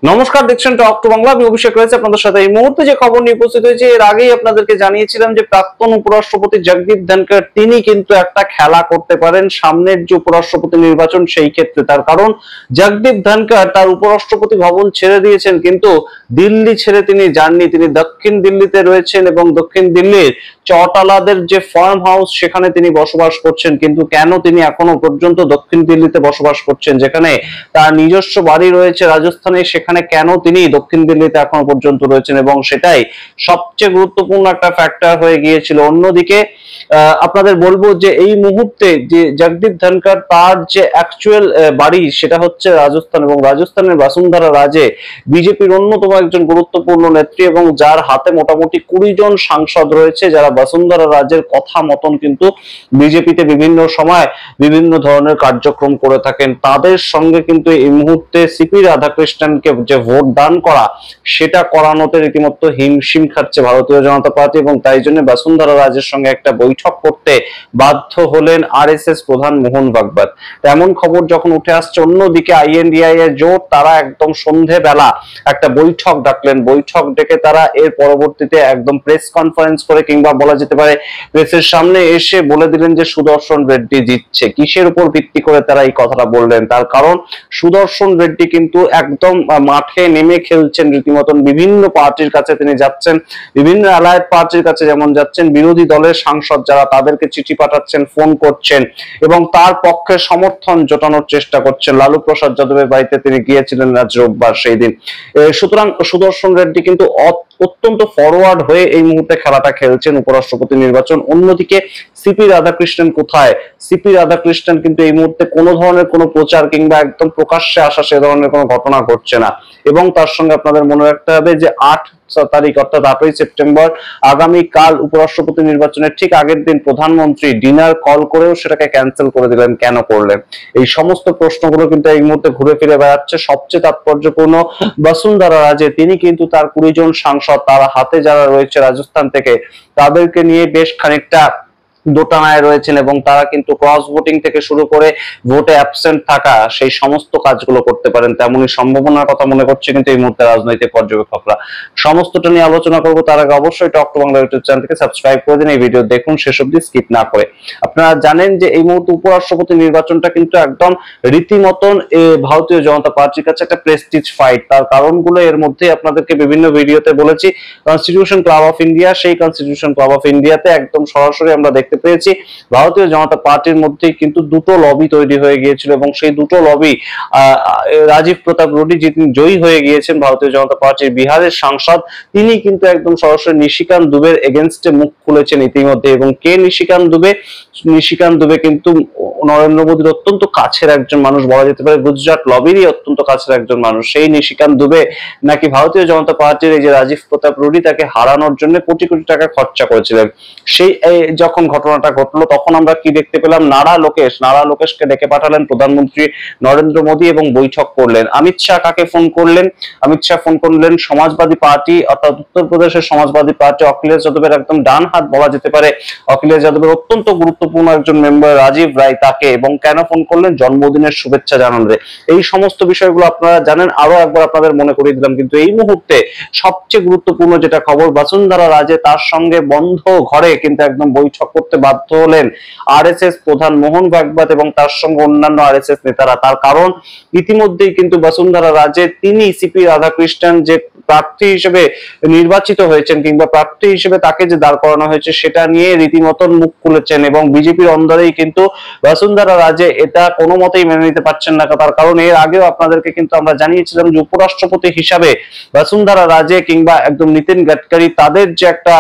নমস্কার, দেখছেন talk to Bangla. আমি অভিষেক রয়েছে আপনাদের সাথে। এই মুহূর্তে যে খবর নিয়ে উপস্থিত হয়েছে, এর আগেই আপনাদেরকে জানিয়েছিলাম যে প্রাক্তন উপরাষ্ট্রপতি জগদীপ ধনখড় তিনি কিন্তু একটা খেলা করতে পারেন সামনের যে উপরাষ্ট্রপতি নির্বাচন সেই ক্ষেত্রে। তার কারণ জগদীপ ধনখড় তার উপরাষ্ট্রপতি ভবন ছেড়ে দিয়েছেন, কিন্তু দিল্লি ছেড়ে তিনি যাননি। তিনি দক্ষিণ দিল্লিতে রয়েছেন এবং দক্ষিণ দিল্লির চটালাদের যে ফার্ম হাউস সেখানে তিনি বসবাস করছেন। কিন্তু কেন তিনি এখনো পর্যন্ত দক্ষিণ দিল্লিতে বসবাস করছেন, যেখানে তার নিজস্ব বাড়ি রয়েছে রাজস্থানে, সেখানে কেন তিনি দক্ষিণ দিল্লিতে এখনো পর্যন্ত রয়েছেন, এবং সেটাই সবচেয়ে গুরুত্বপূর্ণ একটা ফ্যাক্টর হয়ে গিয়েছিল। অন্যদিকে আপনাদের বলবো যে এই মুহূর্তে যে জগদীপ ধনখড় তার যে অ্যাকচুয়াল বাড়ি সেটা হচ্ছে রাজস্থান, এবং রাজস্থানের বসুন্ধরা রাজে বিজেপির অন্যতম একজন গুরুত্বপূর্ণ নেত্রী, এবং যার হাতে মোটামুটি 20 জন সাংসদ রয়েছে যারা বসুন্ধরা রাজের কথা মতন কিন্তু বিজেপিতে বিভিন্ন সময় বিভিন্ন ধরনের কার্যক্রম করে থাকেন। তাদের সঙ্গে কিন্তু এই মুহূর্তে সিপি রাধাকৃষ্ণনকে যে ভোট দান করা সেটা করানোতে রীতিমতো হিমশিম খাচ্ছে ভারতীয় জনতা পার্টি, এবং তাই জন্য বসুন্ধরা রাজের সঙ্গে একটা বৈঠক করতে বাধ্য হলেন আরএসএস প্রধান মোহন ভাগবত। এমন খবর যখন উঠে আসছে, অন্যদিকে আইএনডিআই এর জোট তারা একদম সন্ধেবেলা একটা বৈঠক ডাকলেন। বৈঠক ডেকে তারা এর পরবর্তীতে একদম প্রেস কনফারেন্স করে, কিংবা বলা যেতে পারে প্রেসের সামনে এসে বলে দিলেন যে সুদর্শন রেড্ডি জিতছে। কিসের উপর ভিত্তি করে তারা এই কথাটা বললেন? তার কারণ সুদর্শন রেড্ডি কিন্তু একদম মাঠে নেমে খেলছেন রীতিমতন। বিভিন্ন পার্টির কাছে তিনি যাচ্ছেন, বিভিন্ন অ্যালায়েড পার্টির কাছে যেমন যাচ্ছেন, বিরোধী দলের সাংসদ যারা তাদেরকে চিঠি পাঠাচ্ছেন, ফোন করছেন এবং তার পক্ষে সমর্থন জোটানোর চেষ্টা করছেন। লালু প্রসাদ যাদবের বাড়িতে তিনি গিয়েছিলেন আজ রোববার সেই দিন। সুতরাং সুদর্শন রেড্ডি কিন্তু অত্যন্ত ফরওয়ার্ড হয়ে এই মুহূর্তে খেলাটা খেলছেন উপরাষ্ট্রপতি নির্বাচন। অন্যদিকে সিপি রাধাকৃষ্ণন কোথায়? সিপি রাধাকৃষ্ণন কিন্তু এই মুহূর্তে কোনো ধরনের কোনো প্রচার কিংবা একদম প্রকাশ্যে আসা সে ধরনের কোনো ঘটনা ঘটছে না। এবং তার সঙ্গে আপনাদের মনে রাখতে হবে যে 8 তারিখ অর্থাৎ 8ই সেপ্টেম্বর আগামীকাল উপরাষ্ট্রপতি নির্বাচনের ঠিক আগের দিন প্রধানমন্ত্রী ডিনার কল করেও সেটাকে ক্যান্সেল করে দিলেন। কেন করলেন? এই সমস্ত প্রশ্নগুলো কিন্তু এই মুহূর্তে ঘুরে ফিরে বেড়াচ্ছে। সবচেয়ে তাৎপর্যপূর্ণ, বসুন্ধরা রাজে তিনি কিন্তু তার 20 জন সাংসদ তার হাতে যারা রয়েছে রাজস্থান থেকে তাদেরকে নিয়ে বেশ খানিকটা দোটানায় রয়েছেন, এবং তারা কিন্তু ক্রস ভোটিং থেকে শুরু করে ভোটে অ্যাবসেন্ট থাকা সেই সমস্ত কাজগুলো করতে পারেন তেমনই সম্ভাবনার কথা মনে করছে কিন্তু এই মুহূর্তে রাজনৈতিক পর্যবেক্ষকরা। সমস্তটা নিয়ে আলোচনা করবো। তার আগে অবশ্যই টক টু বাংলা ইউটিউব চ্যানেলকে সাবস্ক্রাইব করে দিন, এই ভিডিও দেখুন শেষ অবধি স্কিপ না করে। আপনারা জানেন যে এই মুহূর্তে উপরাষ্ট্রপতি নির্বাচনটা কিন্তু একদম রীতিমতন ভারতীয় জনতা পার্টির কাছে একটা প্রেস্টিজ ফাইট। তার কারণগুলো এর মধ্যে আপনাদেরকে বিভিন্ন ভিডিওতে বলেছি। কনস্টিটিউশন ক্লাব অফ ইন্ডিয়া, সেই কনস্টিটিউশন ক্লাব অফ ইন্ডিয়াতে একদম সরাসরি আমরা দেখতে পেয়েছি ভারতীয় জনতা পার্টির মধ্যে কিন্তু দুটো লবি তৈরি হয়ে গিয়েছিল, এবং সেই দুটো লবি রাজীব প্রতাপ রুডি যিনি জয়ী হয়ে গিয়েছেন ভারতীয় জনতা পার্টির বিহারের সাংসদ, তিনি কিন্তু একদম সরাসরি নিশিকান্ত দুবের এগেনস্টে মুখ খুলেছেন ইতিমধ্যে। এবং কে নিশিকান্ত দুবে? নিশিকান্ত দুবে কিন্তু নরেন্দ্র মোদীর অত্যন্ত কাছের একজন মানুষ, বলা যেতে পারে গুজরাট লবিরই অত্যন্ত কাছের একজন মানুষ। সেই নিশিকান্ত দুবে নাকি ভারতীয় জনতা পার্টির এই যে রাজীব প্রতাপ রুডি তাকে হারানোর জন্য কোটি কোটি টাকা খরচা করেছিলেন। সেই যখন ঘটনাটা ঘটলো তখন আমরা কি দেখতে পেলাম? নারা লোকেশকে ডেকে পাঠালেন প্রধানমন্ত্রী নরেন্দ্র মোদী এবং বৈঠক করলেন। অমিত শাহ কাকে ফোন করলেন? অমিত শাহ ফোন করলেন সমাজবাদী পার্টি অর্থাৎ উত্তরপ্রদেশের সমাজবাদী পার্টি অখিলেশ যাদবের একদম ডান হাত বলা যেতে পারে, অখিলেশ যাদবের অত্যন্ত গুরুত্বপূর্ণ একজন মেম্বার রাজীব রায় তাকে। এবং কেন ফোন করলেন? জন্মদিনের শুভেচ্ছা জানাতে। এই সমস্ত বিষয়গুলো আপনারা জানেন। আরো একবার আপনাদের মনে করিয়ে দিলাম। কিন্তু এই মুহূর্তে সবচেয়ে গুরুত্বপূর্ণ যেটা খবর, বসুন্ধরা রাজে তার সঙ্গে বন্ধ ঘরে কিন্তু একদম বৈঠক করতে বাধ্য হলেন আরএসএস প্রধান মোহন ভাগবত এবং তার সঙ্গে অন্যান্য আরএসএস নেতারা। তার কারণ ইতিমধ্যেই কিন্তু বসুন্ধরা রাজে তিনি সিপি রাধাকৃষ্ণন যে প্রার্থী হিসেবে নির্বাচিত হয়েছেন কিংবা প্রার্থী হিসেবে তাকে যে দাঁড় করানো হয়েছে সেটা নিয়ে রীতিমতন মুখ খুলেছেন, এবং বিজেপির অন্দরেই কিন্তু বসুন্ধরা রাজে এটা কোনো মতেই মেনে নিতে পারছেন না। তার কারণ এর আগেও আপনাদেরকে কিন্তু আমরা জানিয়েছিলাম যে উপরাষ্ট্রপতি হিসাবে বসুন্ধরা রাজে কিংবা একদম নীতিন গাডকারি তাদের যে একটা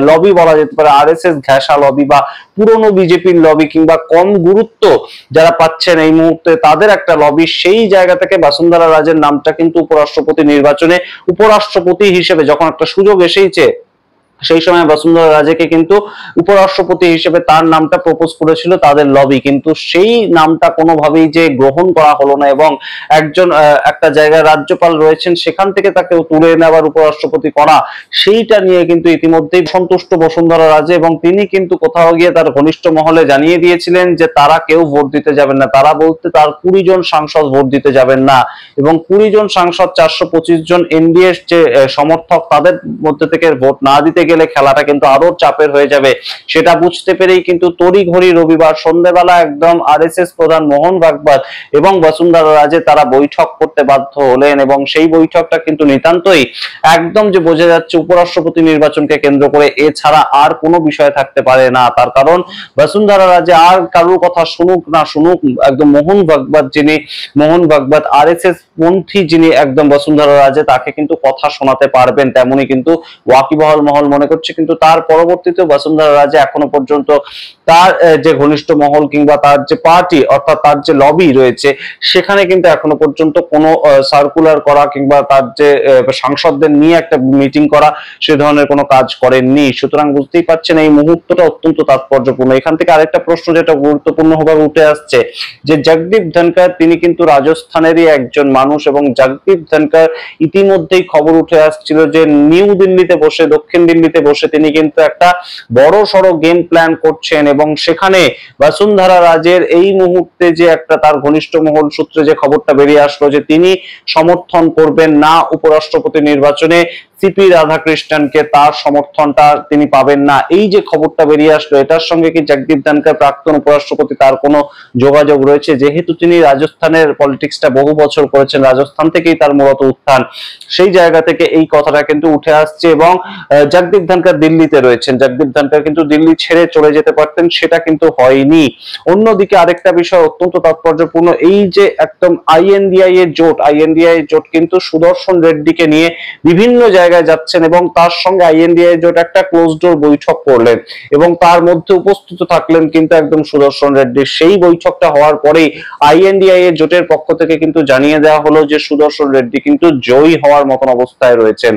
লবি বলা যেতে পারে আরএসএস ঘেঁষা লবি বা পুরনো বিজেপির লবি কিংবা কম গুরুত্ব যারা পাচ্ছেন এই মুহূর্তে তাদের একটা লবি, সেই জায়গা থেকে বসুন্ধরা রাজের নামটা কিন্তু উপরাষ্ট্রপতি নির্বাচনে উপরাষ্ট্রপতি হিসেবে যখন একটা সুযোগ এসেইছে সেই সময় বসুন্ধরা রাজেকে কিন্তু উপরাষ্ট্রপতি হিসেবে তার নামটা প্রপোজ করেছিল তাদের লবি, কিন্তু সেই নামটা কোনোভাবেই যে গ্রহণ করা হলো না এবং একজন একটা জায়গায় রাজ্যপাল রয়েছেন সেখান থেকে তাকে তুলে এনে আবার উপরাষ্ট্রপতি করা, সেইটা নিয়ে কিন্তু ইতিমধ্যেই সন্তুষ্ট বসুন্ধরা রাজে এবং তিনি কিন্তু কোথাও গিয়ে তার ঘনিষ্ঠ মহলে জানিয়ে দিয়েছিলেন যে তারা কেউ ভোট দিতে যাবেন না, তারা বলতে তার 20 জন সাংসদ ভোট দিতে যাবেন না এবং 20 জন সাংসদ 425 জন এনডিএর যে সমর্থক তাদের মধ্যে থেকে ভোট না দিতে গেলে খেলাটা কিন্তু আরো চাপের হয়ে যাবে। সেটা বুঝতে পেরেই কিন্তু তড়িঘড়ি রবিবার সন্ধ্যাবেলা একদম আরএসএস প্রধান মোহন ভাগবত এবং বসুন্ধরা রাজে তারা বৈঠক করতে বাধ্য হলেন এবং সেই বৈঠকটা কিন্তু নিতান্তই একদম যে বোঝা যাচ্ছে উপরাষ্ট্রপতি নির্বাচনকে কেন্দ্র করে, এছাড়া আর কোনো বিষয় থাকতে পারে না। তার কারণ বসুন্ধরা রাজে আর কারোর কথা শুনুক না শুনুক, একদম মোহন ভাগবত আরএসএস পন্থী যিনি একদম বসুন্ধরা রাজে, তাকে কিন্তু কথা শোনাতে পারবেন তেমনই কিন্তু ওয়াকিবহাল মহল মনে করছে। কিন্তু তার পরবর্তীতে বসুন্ধরা রাজে এখনো পর্যন্ত তার যে ঘনিষ্ঠ মহল কিংবা তার যে পার্টি অর্থাৎ তার যে লবি রয়েছে সেখানে কিন্তু এখনো পর্যন্ত কোনো সার্কুলার করা কিংবা তার যে সাংসদদের নিয়ে একটা মিটিং করা সে ধরনের কোনো কাজ করেননি। সুতরাং বুঝতেই পারছেন এই মুহূর্তটা অত্যন্ত তাৎপর্যপূর্ণ। এখান থেকে আরেকটা প্রশ্ন যেটা গুরুত্বপূর্ণভাবে উঠে আসছে যে জগদীপ ধনখড় তিনি কিন্তু রাজস্থানেরই একজন মানুষ এবং জগদীপ ধনখড় ইতিমধ্যেই খবর উঠে আসছিল যে নিউ দিল্লিতে বসে দক্ষিণ দিল্লিতে বসে তিনি কিন্তু একটা বড় সড়ো গেম প্ল্যান করছেন এবং সেখানে বসুন্ধরা রাজের এই মুহূর্তে যে একটা তার ঘনিষ্ঠ মহল সূত্রে যে খবরটা বেরিয়ে আসলো যে তিনি সমর্থন করবেন না উপরাষ্ট্রপতি নির্বাচনে সিপি রাধাকৃষ্ণনকে, তার সমর্থনটা তিনি পাবেন না, এই যে খবরটা বেরিয়ে আসলো এটার সঙ্গে কি জগদীপ ধনখড় প্রাক্তন উপরাষ্ট্রপতি তার কোনো যোগাযোগ রয়েছে? যেহেতু তিনি রাজস্থানের পলিটিক্সটা বহু বছর করেছেন, রাজস্থান থেকেই তার মূলত উত্থান, সেই জায়গা থেকে এই কথাটা কিন্তু উঠে আসছে এবং জগদীপ ধনখড় দিল্লিতে রয়েছেন। জগদীপ ধনখড় কিন্তু দিল্লি ছেড়ে চলে যেতে পারতেন, সেটা কিন্তু হয়নি। অন্যদিকে আরেকটা বিষয় অত্যন্ত তাৎপর্যপূর্ণ, এই যে একদম আইএনডিআই এর জোট কিন্তু সুদর্শন রেড্ডিকে নিয়ে বিভিন্ন জায়গায় যাচ্ছেন এবং তার সঙ্গে আইএনডিআই জোট একটা ক্লোজ ডোর বৈঠক করলেন এবং তার মধ্যে উপস্থিত থাকলেন কিন্তু একদম সুদর্শন রেড্ডি। সেই বৈঠকটা হওয়ার পরেই আইএনডিআই এর জোটের পক্ষ থেকে কিন্তু জানিয়ে দেওয়া হলো যে সুদর্শন রেড্ডি কিন্তু জয়ী হওয়ার মতন অবস্থায় রয়েছেন।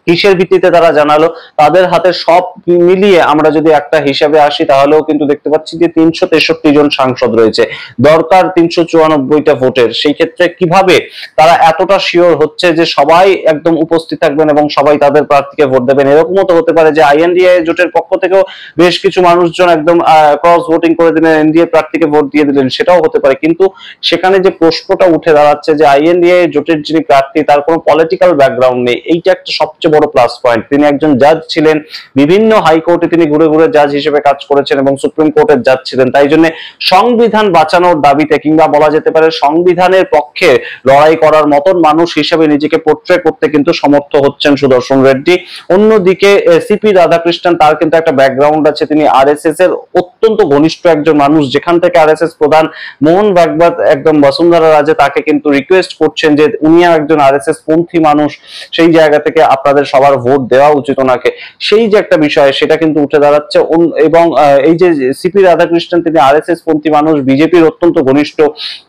কিসের ভিত্তিতে তারা জানালো? তাদের হাতে সব মিলিয়ে আমরা যদি একটা হিসাবে আসি তাহলেও কিন্তু দেখতে পাচ্ছি যে 363 জন সাংসদ রয়েছে, দরকার 394টা ভোটের। সেই ক্ষেত্রে কিভাবে তারা এতটা শিওর হচ্ছে যে সবাই একদম উপস্থিত থাকবেন এবং সবাই তাদের প্রার্থীকে ভোট দেবেন? এরকমও তো হতে পারে যে আইএনডিআই জোটের পক্ষ থেকেও বেশ কিছু মানুষজন একদম ক্রস ভোটিং করে দিলেন, এনডিএ প্রার্থীকে ভোট দিয়ে দিলেন, সেটাও হতে পারে। কিন্তু সেখানে যে প্রশ্নটা উঠে দাঁড়াচ্ছে যে আইএনডিআই জোটের যিনি প্রার্থী তার কোনো পলিটিক্যাল ব্যাকগ্রাউন্ড নেই, এইটা একটা সবচেয়ে বড় প্লাস পয়েন্ট। তিনি একজন জাজ ছিলেন, বিভিন্ন হাইকোর্টে তিনি ঘুরে ঘুরে জাজ হিসেবে কাজ করেছেন এবং সুপ্রিম কোর্টের জাজ ছিলেন। তাই জন্য সংবিধান বাঁচানোর দাবিতে কিংবা বলা যেতে পারে সংবিধানের পক্ষে লড়াই করার মতন মানুষ হিসেবে নিজেকে পোর্ট্রে করতে কিন্তু সমর্থ হচ্ছেন সুদর্শন রেড্ডি। অন্যদিকে সিপি রাধাকৃষ্ণন, তার কিন্তু একটা ব্যাকগ্রাউন্ড আছে, তিনি আরএসএস এর অত্যন্ত ঘনিষ্ঠ একজন মানুষ, যেখান থেকে আরএসএস প্রধান মোহন ভাগবত একদম বসুন্ধরা রাজে তাকে কিন্তু রিকোয়েস্ট করছেন যে উনিও একজন আরএসএস পন্থী মানুষ, সেই জায়গা থেকে আপনাদের সবার ভোট দেওয়া উচিত ওনাকে। সেই যে একটা বিষয় সেটা কিন্তু উঠে দাঁড়াচ্ছে এবং এই যে সিপি রাধাকৃষ্ণন তিনি আরএসএস পন্থী মানুষ, বিজেপির অত্যন্ত ঘনিষ্ঠ,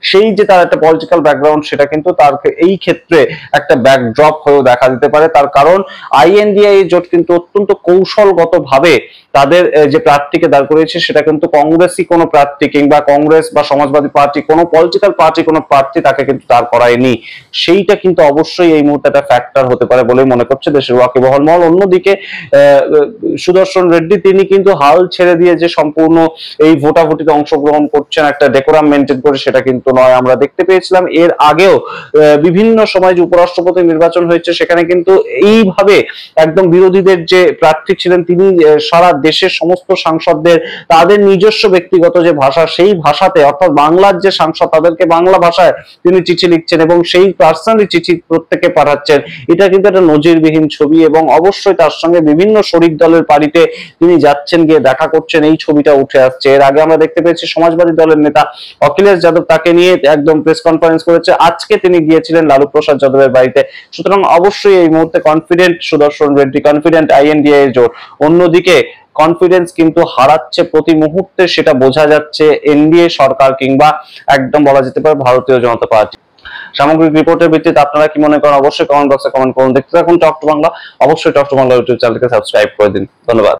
সেই যে তার একটা পলিটিক্যাল ব্যাকগ্রাউন্ড সেটা কিন্তু তার এই ক্ষেত্রে একটা ব্যাকড্রপ হয়েও দেখা দিতে পারে। তার কারণ আইএনডিআই জোট কিন্তু অত্যন্ত কৌশলগত ভাবে তাদের যে প্রার্থীকে দাঁড় করিয়েছে সেটা কিন্তু কংগ্রেসই কোনো প্রার্থী কিংবা কংগ্রেস বা সমাজবাদী পার্টি কোনো পলিটিক্যাল পার্টি কোনো প্রার্থী তাকে কিন্তু দাঁড় করায়নি। সেইটা কিন্তু অবশ্যই এই মুহূর্তে একটা ফ্যাক্টর হতে পারে বলেই মনে করছে দেশের ওয়াকিবহাল মহল। অন্যদিকে সুদর্শন রেড্ডি তিনি কিন্তু হাল ছেড়ে দিয়ে যে সম্পূর্ণ এই ভোটাভুটিতে অংশগ্রহণ করছেন একটা ডেকোরাম মেনটেন করে, সেটা কিন্তু নয়। আমরা দেখতে পেয়েছিলাম এর আগেও বিভিন্ন সময় যে উপরাষ্ট্রপতি নির্বাচন হয়েছে সেখানে কিন্তু এইভাবে একদম বিরোধীদের যে প্রার্থী ছিলেন তিনি সারা দেশের সমস্ত সাংসদদের তাদের নিজস্ব ব্যক্তিগত যে ভাষা সেই ভাষাতে অর্থাৎ বাংলার যে সাংসদ তাদেরকে বাংলা ভাষায় তিনি চিঠি লিখছেন এবং সেই পার্সোনালি চিঠি প্রত্যেককে পাঠাচ্ছেন। এটা কিন্তু একটা নজিরবিহীন ছবি এবং অবশ্যই তার সঙ্গে বিভিন্ন শরিক দলের বাড়িতে তিনি যাচ্ছেন, গিয়ে দেখা করছেন, এই ছবিটা উঠে আসছে। এর আগে আমরা দেখতে পেয়েছি সমাজবাদী দলের নেতা অখিলেশ যাদব তাকে নিয়ে একদম প্রেস কনফারেন্স করেছে, আজকে তিনি গিয়েছিলেন লালু প্রসাদ যাদবের বাড়িতে। সুতরাং অবশ্যই এই মুহূর্তে কনফিডেন্ট সুদর্শন রেড্ডি, কনফিডেন্ট আইএনডিআই জোট। অন্যদিকে কনফিডেন্স কিন্তু হারাচ্ছে প্রতি মুহূর্তে, সেটা বোঝা যাচ্ছে এনডিএ সরকার কিংবা একদম বলা যেতে পারে ভারতীয় জনতা পার্টি। সামগ্রিক রিপোর্টের ভিত্তিতে আপনারা কি মনে করেন অবশ্যই কমেন্ট বক্সে কমেন্ট করুন। দেখতে থাকুন টক টু বাংলা, অবশ্যই টক টু বাংলা ইউটিউব চ্যানেলকে সাবস্ক্রাইব করে দিন। ধন্যবাদ।